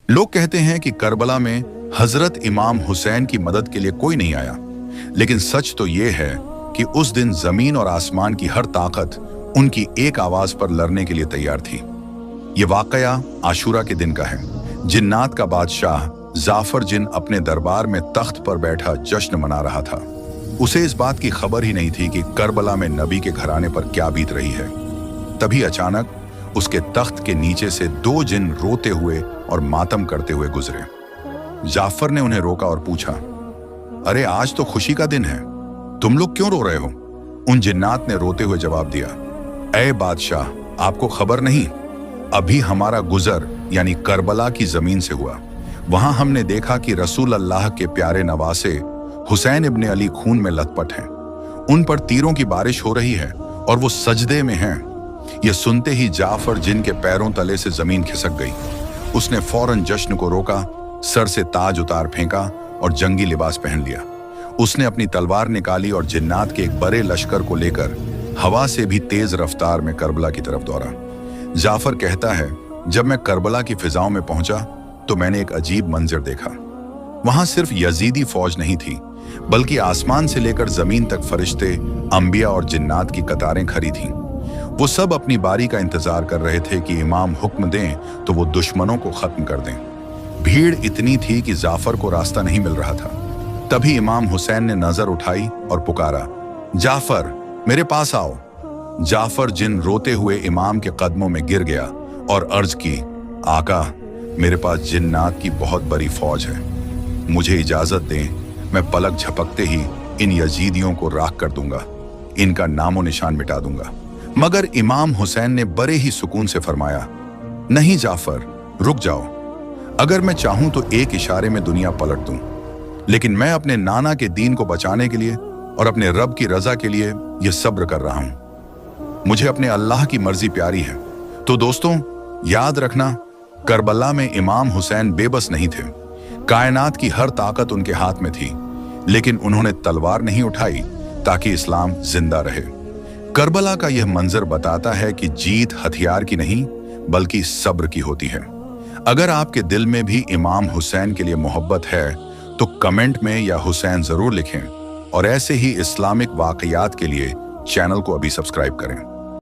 लोग कहते हैं कि करबला में हजरत इमाम हुसैन की मदद के लिए कोई नहीं आया, लेकिन सच तो ये है कि उस दिन जमीन और आसमान की हर ताकत उनकी एक आवाज पर लड़ने के लिए तैयार थी। ये वाकया आशूरा के दिन का है। जिन्नात का बादशाह जाफर जिन अपने दरबार में तख्त पर बैठा जश्न मना रहा था। उसे इस बात की खबर ही नहीं थी कि करबला में नबी के घराने पर क्या बीत रही है। तभी अचानक उसके तख्त के नीचे से दो जिन रोते हुए और मातम करते हुए गुजरे। जाफर ने उन्हें रोका और पूछा, अरे आज तो खुशी का दिन है, तुम लोग क्यों रो रहे हो? उन जिन्नात ने रोते हुए जवाब दिया, ऐ बादशाह, आपको खबर नहीं, अभी हमारा गुजर यानी करबला की जमीन से हुआ। वहां हमने देखा कि रसूल अल्लाह के प्यारे नवासे हुसैन इब्ने अली खून में लथपथ हैं। उन पर तीरों की बारिश हो रही है और वो सजदे में हैं। यह सुनते ही जाफर जिन के पैरों तले से जमीन खिसक गई। उसने फौरन जश्न को रोका, सर से ताज उतार फेंका और जंगी लिबास पहन लिया। उसने अपनी तलवार निकाली और जिन्नात के एक बड़े लश्कर को लेकर हवा से भी तेज रफ्तार में करबला की तरफ दौड़ा। जाफर कहता है, जब मैं करबला की फिजाओं में पहुंचा तो मैंने एक अजीब मंजर देखा। वहां सिर्फ यजीदी फौज नहीं थी, बल्कि आसमान से लेकर जमीन तक फरिश्ते, अंबिया और जिन्नात की कतारें खड़ी थीं। वो सब अपनी बारी का इंतजार कर रहे थे कि इमाम हुक्म दें तो वो दुश्मनों को खत्म कर दें। भीड़ इतनी थी कि जाफर को रास्ता नहीं मिल रहा था। तभी इमाम हुसैन ने नजर उठाई और पुकारा, जाफर, मेरे पास आओ। जाफर जिन रोते हुए इमाम के कदमों में गिर गया और अर्ज की, आका, मेरे पास जिन्नात की बहुत बड़ी फौज है, मुझे इजाजत दें, मैं पलक झपकते ही इन यजीदियों को राख कर दूंगा, इनका नामो निशान मिटा दूंगा। मगर इमाम हुसैन ने बड़े ही सुकून से फरमाया, नहीं जाफर, रुक जाओ। अगर मैं चाहूं तो एक इशारे में दुनिया पलट दूं, लेकिन मैं अपने नाना के दीन को बचाने के लिए और अपने रब की रजा के लिए यह सब्र कर रहा हूं। मुझे अपने अल्लाह की मर्जी प्यारी है। तो दोस्तों, याद रखना, करबला में इमाम हुसैन बेबस नहीं थे। कायनात की हर ताकत उनके हाथ में थी, लेकिन उन्होंने तलवार नहीं उठाई ताकि इस्लाम जिंदा रहे। करबला का यह मंजर बताता है कि जीत हथियार की नहीं, बल्कि सब्र की होती है। अगर आपके दिल में भी इमाम हुसैन के लिए मोहब्बत है तो कमेंट में या हुसैन जरूर लिखें, और ऐसे ही इस्लामिक वाकयात के लिए चैनल को अभी सब्सक्राइब करें।